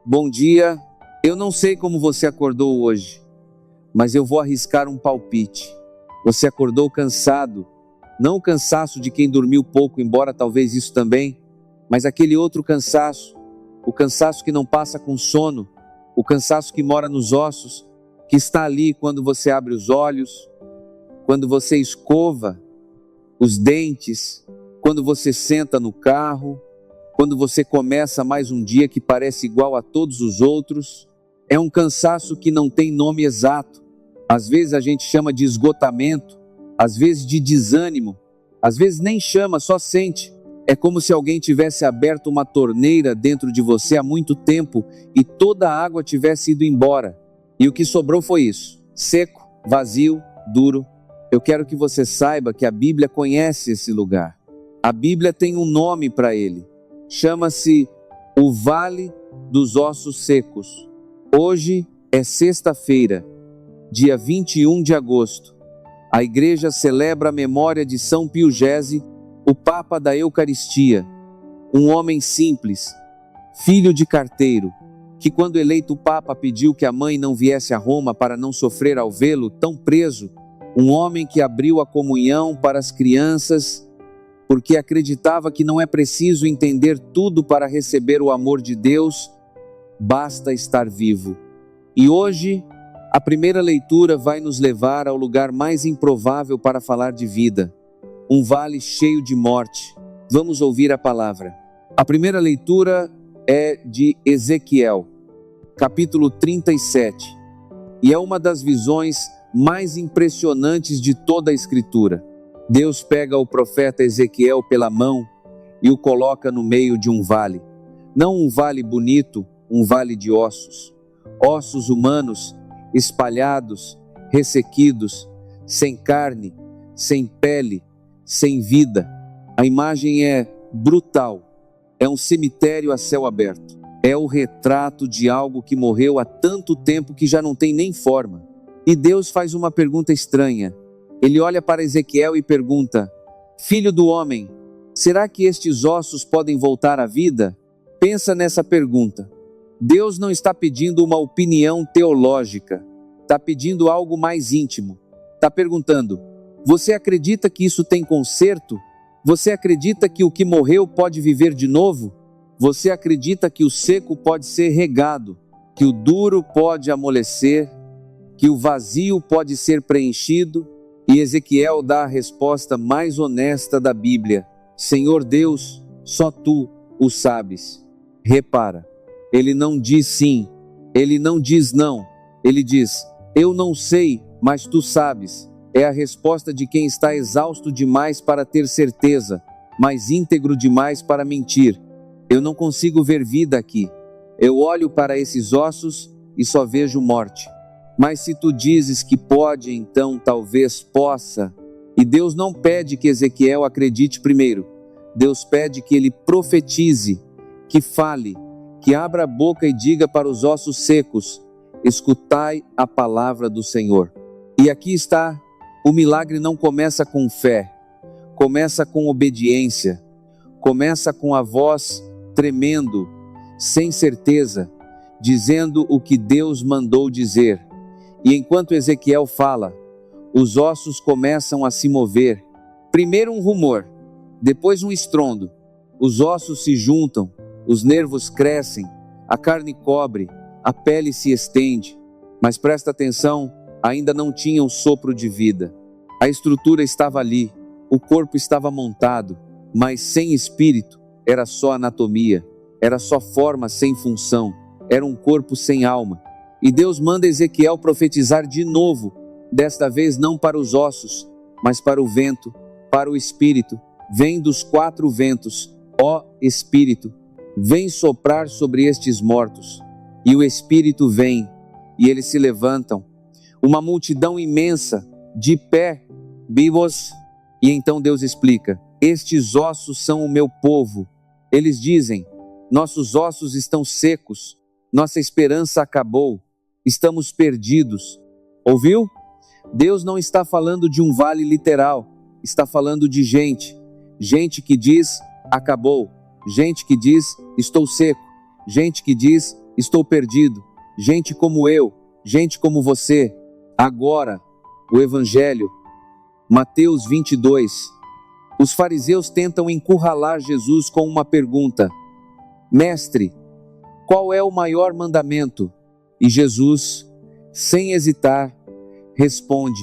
Bom dia. Eu não sei como você acordou hoje, mas eu vou arriscar um palpite. Você acordou cansado, não o cansaço de quem dormiu pouco, embora talvez isso também, mas aquele outro cansaço, o cansaço que não passa com sono, o cansaço que mora nos ossos, que está ali quando você abre os olhos, quando você escova os dentes, quando você senta no carro, quando você começa mais um dia que parece igual a todos os outros. É um cansaço que não tem nome exato. Às vezes a gente chama de esgotamento, às vezes de desânimo, às vezes nem chama, só sente. É como se alguém tivesse aberto uma torneira dentro de você há muito tempo e toda a água tivesse ido embora. E o que sobrou foi isso, seco, vazio, duro. Eu quero que você saiba que a Bíblia conhece esse lugar. A Bíblia tem um nome para ele. Chama-se o Vale dos Ossos Secos. Hoje é sexta-feira, dia 21 de agosto. A igreja celebra a memória de São Pio X, o Papa da Eucaristia, um homem simples, filho de carteiro, que quando eleito Papa pediu que a mãe não viesse a Roma para não sofrer ao vê-lo tão preso, um homem que abriu a comunhão para as crianças, porque acreditava que não é preciso entender tudo para receber o amor de Deus, basta estar vivo. E hoje, a primeira leitura vai nos levar ao lugar mais improvável para falar de vida, um vale cheio de morte. Vamos ouvir a palavra. A primeira leitura é de Ezequiel, capítulo 37, e é uma das visões mais impressionantes de toda a Escritura. Deus pega o profeta Ezequiel pela mão e o coloca no meio de um vale. Não um vale bonito, um vale de ossos. Ossos humanos espalhados, ressequidos, sem carne, sem pele, sem vida. A imagem é brutal. É um cemitério a céu aberto. É o retrato de algo que morreu há tanto tempo que já não tem nem forma. E Deus faz uma pergunta estranha. Ele olha para Ezequiel e pergunta: Filho do homem, será que estes ossos podem voltar à vida? Pensa nessa pergunta. Deus não está pedindo uma opinião teológica, está pedindo algo mais íntimo. Está perguntando: você acredita que isso tem conserto? Você acredita que o que morreu pode viver de novo? Você acredita que o seco pode ser regado, que o duro pode amolecer, que o vazio pode ser preenchido? E Ezequiel dá a resposta mais honesta da Bíblia: Senhor Deus, só Tu o sabes. Repara, ele não diz sim, ele não diz não, ele diz: eu não sei, mas Tu sabes. É a resposta de quem está exausto demais para ter certeza, mas íntegro demais para mentir. Eu não consigo ver vida aqui. Eu olho para esses ossos e só vejo morte. Mas se Tu dizes que pode, então talvez possa. E Deus não pede que Ezequiel acredite primeiro. Deus pede que ele profetize, que fale, que abra a boca e diga para os ossos secos: escutai a palavra do Senhor. E aqui está, o milagre não começa com fé, começa com obediência, começa com a voz tremendo, sem certeza, dizendo o que Deus mandou dizer. E enquanto Ezequiel fala, os ossos começam a se mover. Primeiro um rumor, depois um estrondo. Os ossos se juntam, os nervos crescem, a carne cobre, a pele se estende. Mas presta atenção, ainda não tinha um sopro de vida. A estrutura estava ali, o corpo estava montado, mas sem espírito. Era só anatomia, era só forma sem função, era um corpo sem alma. E Deus manda Ezequiel profetizar de novo, desta vez não para os ossos, mas para o vento, para o espírito. Vem dos 4 ventos, ó Espírito, vem soprar sobre estes mortos. E o Espírito vem, e eles se levantam. Uma multidão imensa, de pé, vivos. E então Deus explica: estes ossos são o meu povo. Eles dizem: nossos ossos estão secos, nossa esperança acabou, estamos perdidos. Ouviu? Deus não está falando de um vale literal, está falando de gente. Gente que diz: acabou. Gente que diz: estou seco. Gente que diz: estou perdido. Gente como eu, gente como você. Agora, o Evangelho, Mateus 22. Os fariseus tentam encurralar Jesus com uma pergunta: Mestre, qual é o maior mandamento? E Jesus, sem hesitar, responde: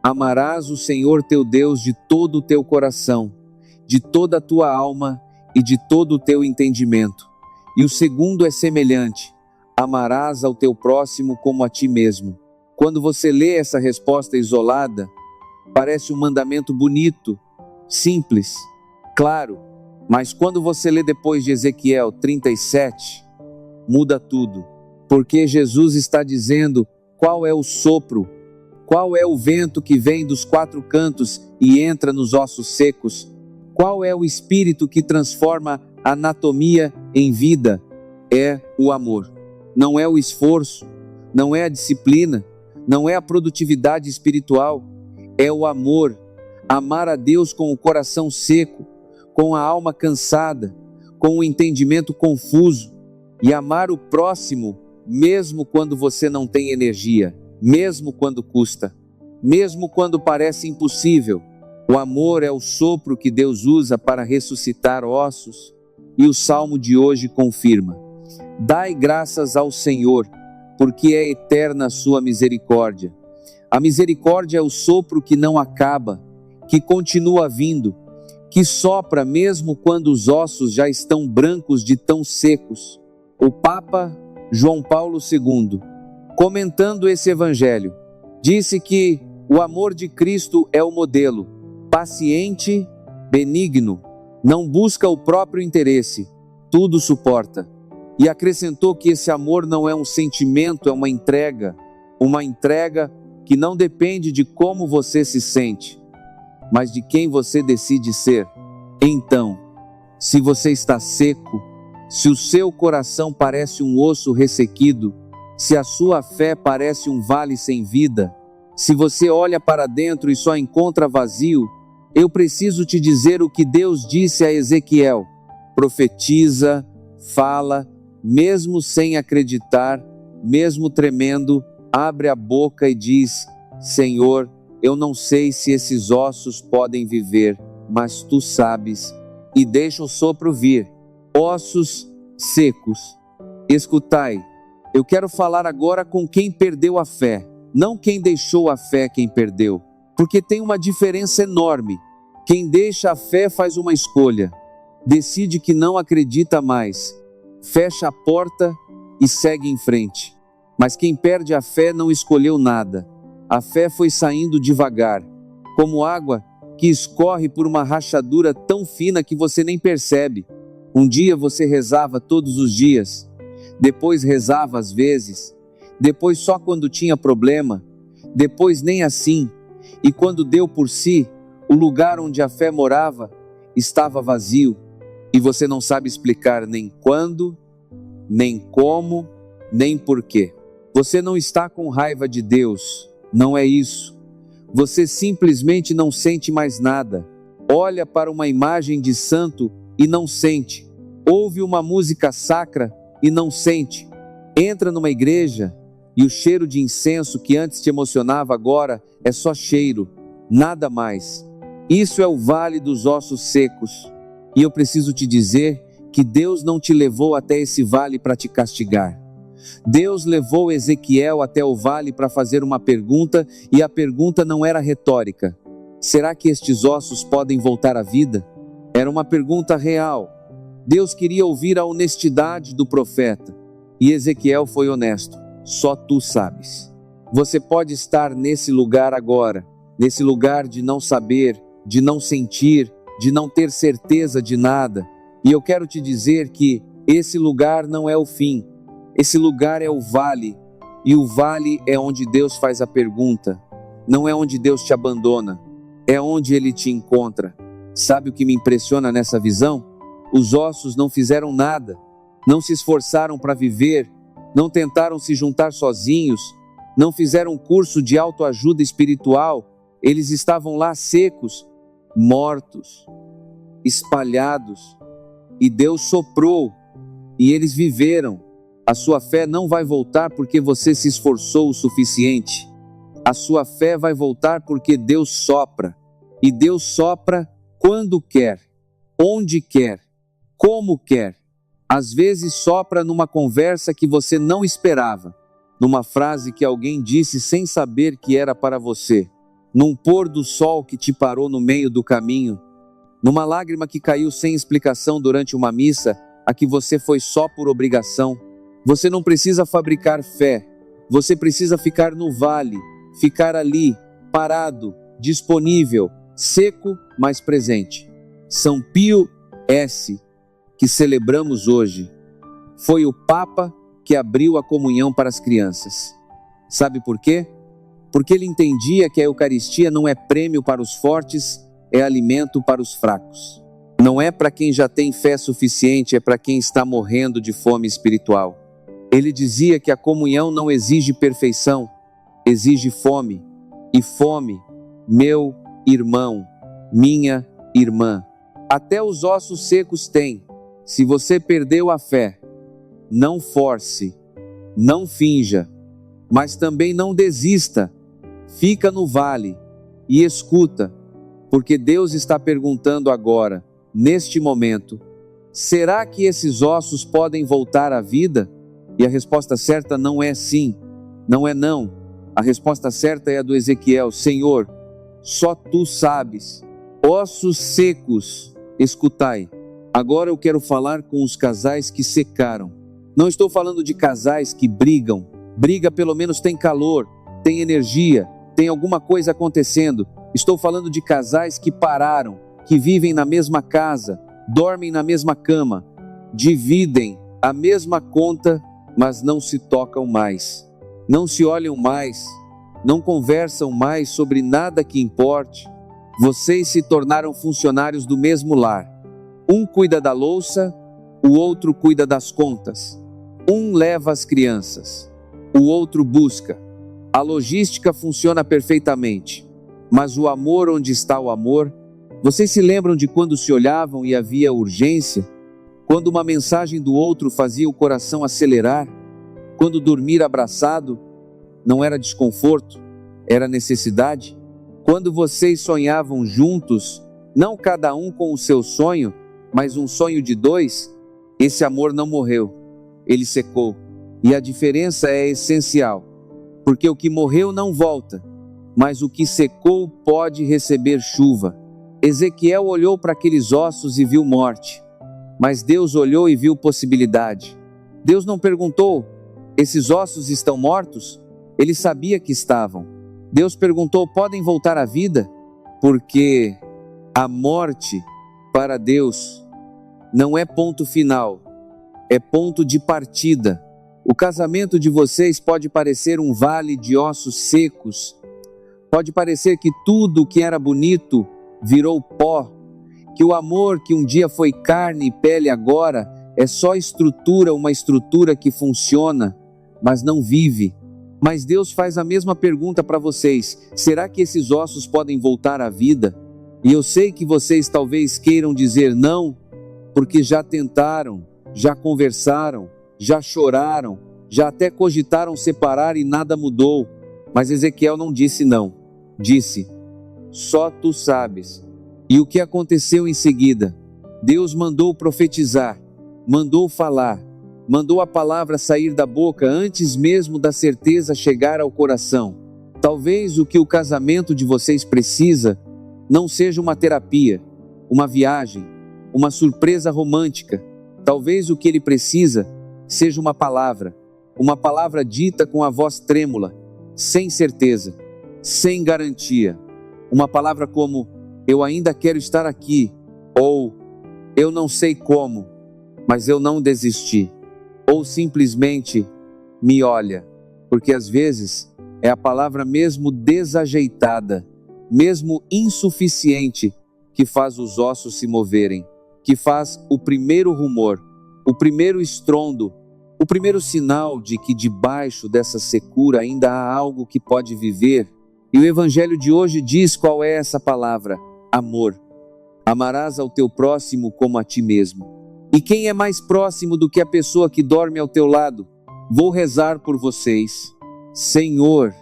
Amarás o Senhor teu Deus de todo o teu coração, de toda a tua alma e de todo o teu entendimento. E o segundo é semelhante: amarás ao teu próximo como a ti mesmo. Quando você lê essa resposta isolada, parece um mandamento bonito, simples, claro, mas quando você lê depois de Ezequiel 37, muda tudo, porque Jesus está dizendo qual é o sopro, qual é o vento que vem dos quatro cantos e entra nos ossos secos, qual é o espírito que transforma a anatomia em vida. É o amor, não é o esforço, não é a disciplina, não é a produtividade espiritual, é o amor. Amar a Deus com o coração seco, com a alma cansada, com o entendimento confuso, e amar o próximo mesmo quando você não tem energia, mesmo quando custa, mesmo quando parece impossível. O amor é o sopro que Deus usa para ressuscitar ossos, e o salmo de hoje confirma: dai graças ao Senhor, porque é eterna a sua misericórdia. A misericórdia é o sopro que não acaba, que continua vindo, que sopra mesmo quando os ossos já estão brancos de tão secos. O Papa João Paulo II, comentando esse evangelho, disse que o amor de Cristo é o modelo, paciente, benigno, não busca o próprio interesse, tudo suporta. E acrescentou que esse amor não é um sentimento, é uma entrega que não depende de como você se sente, mas de quem você decide ser. Então, se você está seco, se o seu coração parece um osso ressequido, se a sua fé parece um vale sem vida, se você olha para dentro e só encontra vazio, eu preciso te dizer o que Deus disse a Ezequiel: profetiza, fala, mesmo sem acreditar, mesmo tremendo, abre a boca e diz: Senhor, eu não sei se esses ossos podem viver, mas tu sabes. E deixa o sopro vir. Ossos secos. Escutai, eu quero falar agora com quem perdeu a fé, não quem deixou a fé, quem perdeu, porque tem uma diferença enorme. Quem deixa a fé faz uma escolha, decide que não acredita mais, fecha a porta e segue em frente. Mas quem perde a fé não escolheu nada. A fé foi saindo devagar, como água que escorre por uma rachadura tão fina que você nem percebe. Um dia você rezava todos os dias, depois rezava às vezes, depois só quando tinha problema, depois nem assim, e quando deu por si, o lugar onde a fé morava estava vazio, e você não sabe explicar nem quando, nem como, nem porquê. Você não está com raiva de Deus, não é isso. Você simplesmente não sente mais nada. Olha para uma imagem de santo e não sente. Ouve uma música sacra e não sente. Entra numa igreja e o cheiro de incenso que antes te emocionava agora é só cheiro, nada mais. Isso é o vale dos ossos secos. E eu preciso te dizer que Deus não te levou até esse vale para te castigar. Deus levou Ezequiel até o vale para fazer uma pergunta, e a pergunta não era retórica. Será que estes ossos podem voltar à vida? Era uma pergunta real. Deus queria ouvir a honestidade do profeta. E Ezequiel foi honesto. Só tu sabes. Você pode estar nesse lugar agora, nesse lugar de não saber, de não sentir, de não ter certeza de nada. E eu quero te dizer que esse lugar não é o fim. Esse lugar é o vale, e o vale é onde Deus faz a pergunta, não é onde Deus te abandona, é onde Ele te encontra. Sabe o que me impressiona nessa visão? Os ossos não fizeram nada, não se esforçaram para viver, não tentaram se juntar sozinhos, não fizeram um curso de autoajuda espiritual, eles estavam lá secos, mortos, espalhados, e Deus soprou, e eles viveram. A sua fé não vai voltar porque você se esforçou o suficiente. A sua fé vai voltar porque Deus sopra. E Deus sopra quando quer, onde quer, como quer. Às vezes sopra numa conversa que você não esperava, numa frase que alguém disse sem saber que era para você, num pôr do sol que te parou no meio do caminho, numa lágrima que caiu sem explicação durante uma missa, a que você foi só por obrigação. Você não precisa fabricar fé, você precisa ficar no vale, ficar ali, parado, disponível, seco, mas presente. São Pio S, que celebramos hoje, foi o Papa que abriu a comunhão para as crianças. Sabe por quê? Porque ele entendia que a Eucaristia não é prêmio para os fortes, é alimento para os fracos. Não é para quem já tem fé suficiente, é para quem está morrendo de fome espiritual. Ele dizia que a comunhão não exige perfeição, exige fome. E fome, meu irmão, minha irmã. Até os ossos secos têm. Se você perdeu a fé, não force, não finja, mas também não desista. Fica no vale e escuta, porque Deus está perguntando agora, neste momento, será que esses ossos podem voltar à vida? E a resposta certa não é sim, não é não. A resposta certa é a do Ezequiel: Senhor, só tu sabes. Ossos secos, escutai. Agora eu quero falar com os casais que secaram. Não estou falando de casais que brigam. Briga pelo menos tem calor, tem energia, tem alguma coisa acontecendo. Estou falando de casais que pararam, que vivem na mesma casa, dormem na mesma cama, dividem a mesma conta, mas não se tocam mais, não se olham mais, não conversam mais sobre nada que importe. Vocês se tornaram funcionários do mesmo lar. Um cuida da louça, o outro cuida das contas. Um leva as crianças, o outro busca. A logística funciona perfeitamente, mas o amor, onde está o amor? Vocês se lembram de quando se olhavam e havia urgência? Quando uma mensagem do outro fazia o coração acelerar? Quando dormir abraçado não era desconforto, era necessidade? Quando vocês sonhavam juntos, não cada um com o seu sonho, mas um sonho de dois, esse amor não morreu, ele secou. E a diferença é essencial, porque o que morreu não volta, mas o que secou pode receber chuva. Ezequiel olhou para aqueles ossos e viu morte, mas Deus olhou e viu possibilidade. Deus não perguntou: esses ossos estão mortos? Ele sabia que estavam. Deus perguntou: podem voltar à vida? Porque a morte, para Deus, não é ponto final, é ponto de partida. O casamento de vocês pode parecer um vale de ossos secos, pode parecer que tudo que era bonito virou pó, que o amor que um dia foi carne e pele agora é só estrutura, uma estrutura que funciona, mas não vive. Mas Deus faz a mesma pergunta para vocês: será que esses ossos podem voltar à vida? E eu sei que vocês talvez queiram dizer não, porque já tentaram, já conversaram, já choraram, já até cogitaram separar e nada mudou. Mas Ezequiel não disse não, disse: só tu sabes. E o que aconteceu em seguida? Deus mandou profetizar, mandou falar, mandou a palavra sair da boca antes mesmo da certeza chegar ao coração. Talvez o que o casamento de vocês precisa não seja uma terapia, uma viagem, uma surpresa romântica. Talvez o que ele precisa seja uma palavra dita com a voz trêmula, sem certeza, sem garantia. Uma palavra como: eu ainda quero estar aqui, ou eu não sei como, mas eu não desisti. Ou simplesmente: me olha, porque às vezes é a palavra mesmo desajeitada, mesmo insuficiente, que faz os ossos se moverem, que faz o primeiro rumor, o primeiro estrondo, o primeiro sinal de que debaixo dessa secura ainda há algo que pode viver. E o Evangelho de hoje diz qual é essa palavra: amor. Amarás ao teu próximo como a ti mesmo. E quem é mais próximo do que a pessoa que dorme ao teu lado? Vou rezar por vocês. Senhor,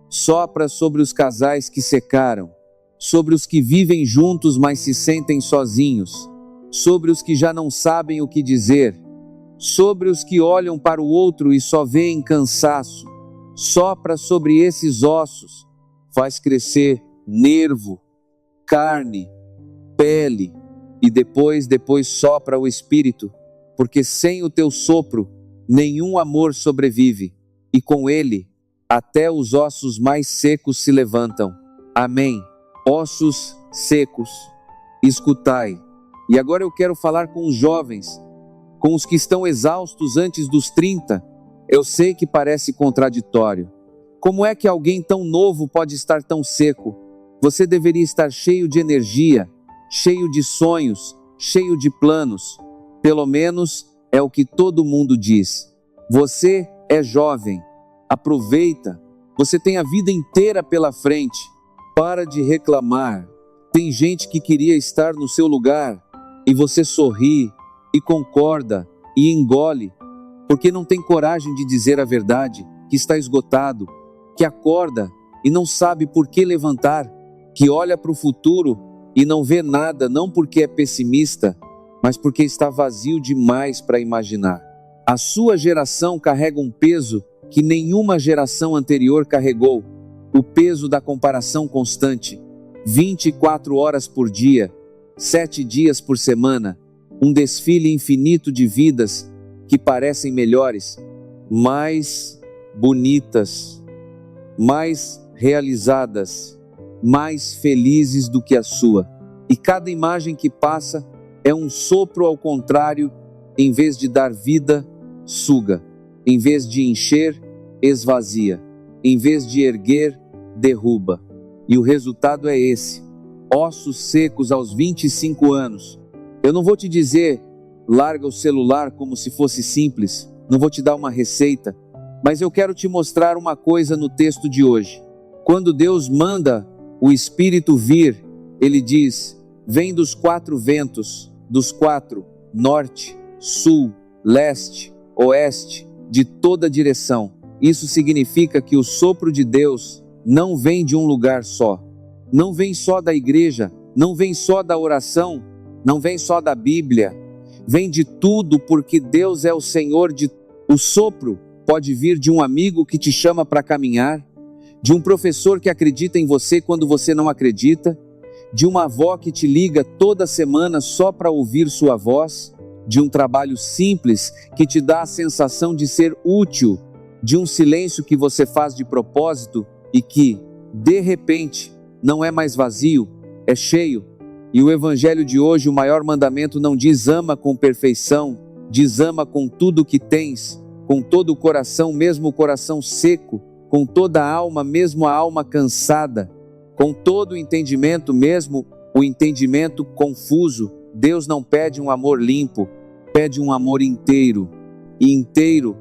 sopra sobre os casais que secaram, sobre os que vivem juntos, mas se sentem sozinhos, sobre os que já não sabem o que dizer, sobre os que olham para o outro e só veem cansaço. Sopra sobre esses ossos, faz crescer nervo, carne, pele, e depois sopra o Espírito, porque sem o teu sopro, nenhum amor sobrevive, e com ele, até os ossos mais secos se levantam. Amém. Ossos secos, escutai. E agora eu quero falar com os jovens, com os que estão exaustos antes dos 30. Eu sei que parece contraditório. Como é que alguém tão novo pode estar tão seco? Você deveria estar cheio de energia, cheio de sonhos, cheio de planos. Pelo menos é o que todo mundo diz. Você é jovem, aproveita, você tem a vida inteira pela frente. Para de reclamar. Tem gente que queria estar no seu lugar e você sorri e concorda e engole, porque não tem coragem de dizer a verdade, que está esgotado, que acorda e não sabe por que levantar, que olha para o futuro e não vê nada, não porque é pessimista, mas porque está vazio demais para imaginar. A sua geração carrega um peso que nenhuma geração anterior carregou, o peso da comparação constante, 24 horas por dia, 7 dias por semana, um desfile infinito de vidas que parecem melhores, mais bonitas, mais realizadas, mais felizes do que a sua. E cada imagem que passa é um sopro ao contrário, em vez de dar vida, suga. Em vez de encher, esvazia. Em vez de erguer, derruba. E o resultado é esse: ossos secos aos 25 anos. Eu não vou te dizer, larga o celular como se fosse simples, não vou te dar uma receita, mas eu quero te mostrar uma coisa no texto de hoje. Quando Deus manda o Espírito vir, Ele diz: vem dos 4 ventos, dos 4, norte, sul, leste, oeste, de toda direção. Isso significa que o sopro de Deus não vem de um lugar só, não vem só da igreja, não vem só da oração, não vem só da Bíblia, vem de tudo, porque Deus é o Senhor de... O sopro pode vir de um amigo que te chama para caminhar, de um professor que acredita em você quando você não acredita, de uma avó que te liga toda semana só para ouvir sua voz, de um trabalho simples que te dá a sensação de ser útil, de um silêncio que você faz de propósito e que, de repente, não é mais vazio, é cheio. E o evangelho de hoje, o maior mandamento, não diz ama com perfeição, diz ama com tudo que tens, com todo o coração, mesmo o coração seco, com toda a alma, mesmo a alma cansada, com todo o entendimento, mesmo o entendimento confuso. Deus não pede um amor limpo, pede um amor inteiro. E inteiro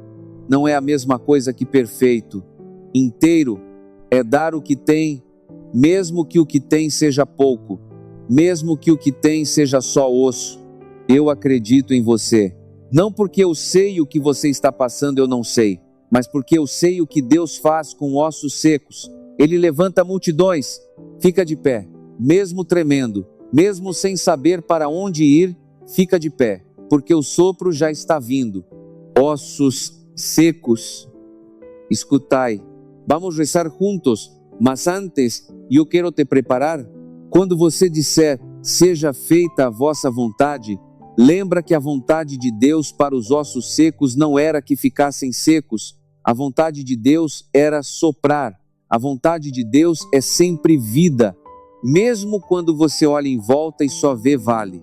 não é a mesma coisa que perfeito. Inteiro é dar o que tem, mesmo que o que tem seja pouco, mesmo que o que tem seja só osso. Eu acredito em você. Não porque eu sei o que você está passando, eu não sei, mas porque eu sei o que Deus faz com ossos secos. Ele levanta multidões. Fica de pé, mesmo tremendo, mesmo sem saber para onde ir, fica de pé, porque o sopro já está vindo. Ossos secos, escutai. Vamos rezar juntos, mas antes eu quero te preparar. Quando você disser, seja feita a vossa vontade, lembra que a vontade de Deus para os ossos secos não era que ficassem secos. A vontade de Deus era soprar. A vontade de Deus é sempre vida. Mesmo quando você olha em volta e só vê vale.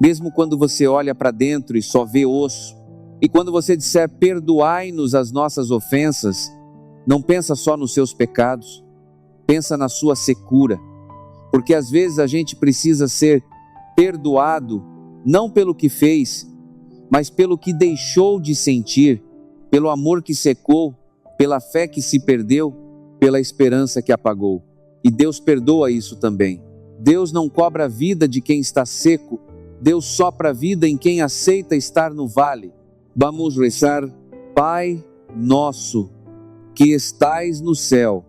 Mesmo quando você olha para dentro e só vê osso. E quando você disser, perdoai-nos as nossas ofensas, não pensa só nos seus pecados. Pensa na sua secura. Porque às vezes a gente precisa ser perdoado, não pelo que fez, mas pelo que deixou de sentir, pelo amor que secou, pela fé que se perdeu, pela esperança que apagou. E Deus perdoa isso também. Deus não cobra a vida de quem está seco, Deus sopra a vida em quem aceita estar no vale. Vamos rezar. Pai, nosso, que estais no céu,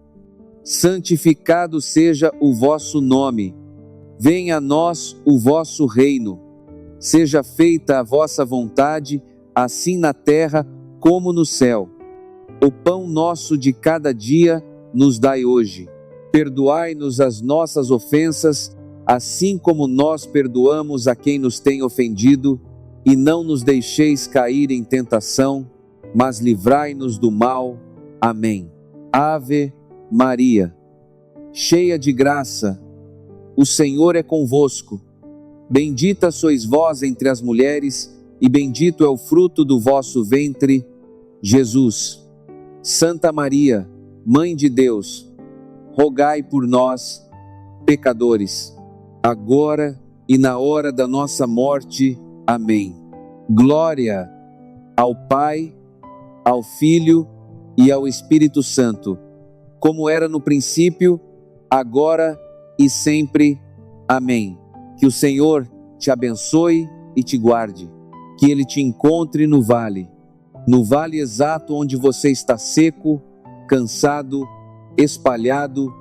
santificado seja o vosso nome. Venha a nós o vosso reino. Seja feita a vossa vontade, assim na terra como no céu. O pão nosso de cada dia nos dai hoje. Perdoai-nos as nossas ofensas, assim como nós perdoamos a quem nos tem ofendido, e não nos deixeis cair em tentação, mas livrai-nos do mal. Amém. Ave Maria, cheia de graça, o Senhor é convosco. Bendita sois vós entre as mulheres, e bendito é o fruto do vosso ventre, Jesus. Santa Maria, Mãe de Deus, rogai por nós, pecadores, agora e na hora da nossa morte. Amém. Glória ao Pai, ao Filho e ao Espírito Santo, como era no princípio, agora e sempre. Amém. Que o Senhor te abençoe e te guarde. Que Ele te encontre no vale exato onde você está seco, cansado, espalhado,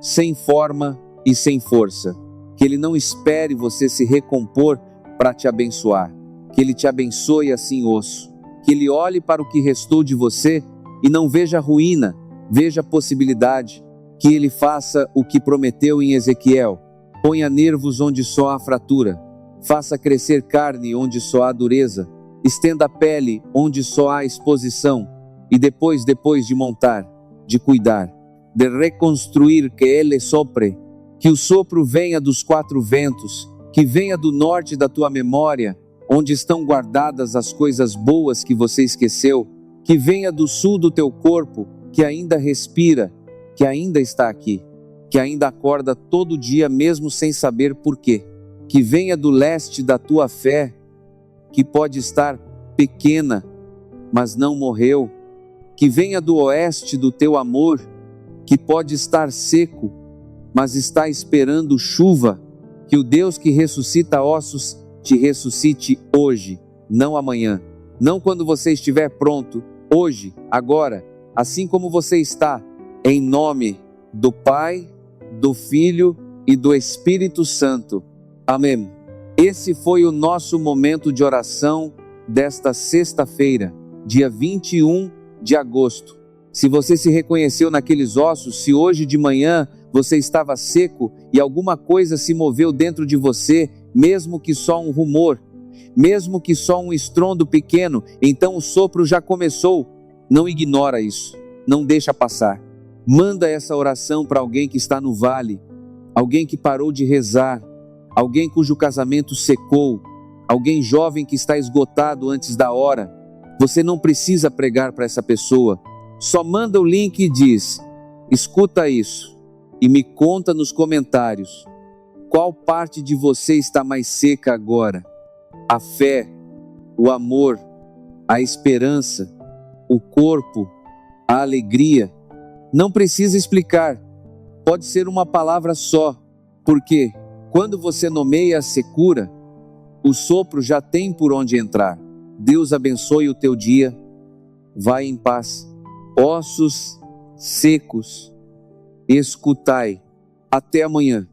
sem forma e sem força. Que Ele não espere você se recompor para te abençoar. Que Ele te abençoe assim osso. Que Ele olhe para o que restou de você e não veja ruína, veja possibilidade. Que Ele faça o que prometeu em Ezequiel. Ponha nervos onde só há fratura. Faça crescer carne onde só há dureza. Estenda a pele onde só há exposição. E depois de montar, de cuidar, de reconstruir, que Ele sopre. Que o sopro venha dos quatro ventos, que venha do norte da tua memória, onde estão guardadas as coisas boas que você esqueceu. Que venha do sul do teu corpo, que ainda respira, que ainda está aqui, que ainda acorda todo dia mesmo sem saber por quê. Que venha do leste da tua fé, que pode estar pequena, mas não morreu. Que venha do oeste do teu amor, que pode estar seco, mas está esperando chuva. Que o Deus que ressuscita ossos te ressuscite hoje, não amanhã. Não quando você estiver pronto, hoje, agora, assim como você está, em nome do Pai, do Filho e do Espírito Santo. Amém. Esse foi o nosso momento de oração desta sexta-feira, dia 21 de agosto. Se você se reconheceu naqueles ossos, se hoje de manhã você estava seco e alguma coisa se moveu dentro de você, mesmo que só um rumor, mesmo que só um estrondo pequeno, então o sopro já começou. Não ignora isso, não deixa passar. Manda essa oração para alguém que está no vale, alguém que parou de rezar, alguém cujo casamento secou, alguém jovem que está esgotado antes da hora. Você não precisa pregar para essa pessoa, só manda o link e diz: escuta isso e me conta nos comentários qual parte de você está mais seca agora. A fé, o amor, a esperança, o corpo, a alegria. Não precisa explicar, pode ser uma palavra só, porque quando você nomeia a secura, o sopro já tem por onde entrar. Deus abençoe o teu dia, vai em paz. Ossos secos, escutai. Até amanhã.